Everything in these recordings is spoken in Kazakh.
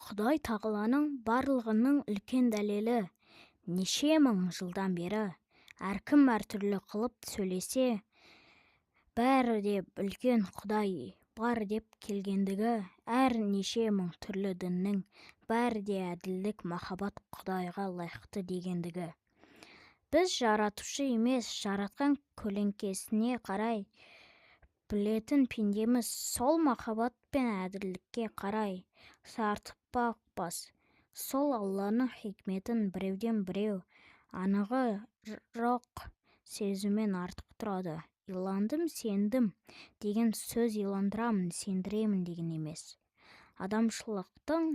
Құдай тағаланың барлығының үлкен дәлелі. Неше мың жылдан бері әркім әртүрлі қылып сөйлесе, бәрі де үлкен Құдай бар деп келгендігі, әр неше мың түрлі діннің бәрі де әділдік, махаббат Құдайға лайықты дегендігі. Біз жаратушы емес, жаратқан көлеңкесіне қарай білетін пендеміз, сол махаббат пен әділдікке қарай сартықпақпыз. Сол Алланың хикметін біреуден біреу анығы жоқ сезумен артық тұрады. Иландым, сендім деген сөз иландырамын, сендіремін деген емес. Адамшылықтың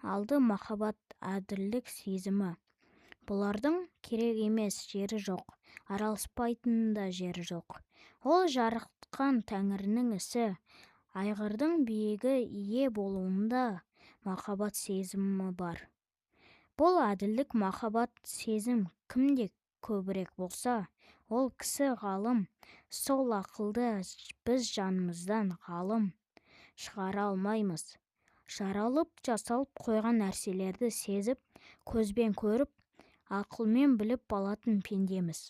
алды махаббат, әділдік сезімі. Бұлардың керек емес жері жоқ, араласпайтын да жері жоқ. Ол жаратқан Тәңірінің ісі, айғырдың биігі ие болуында махаббат сезімі бар. Бұл әділдік, махаббат, сезім кімде көбірек болса, ол кісі ғалым. Сол ақылды біз жанымыздан ғалым шығара алмаймыз. Жаралып жасалып қойған нәрселерді сезіп, көзбен көріп, ақылмен біліп алатын пендеміз.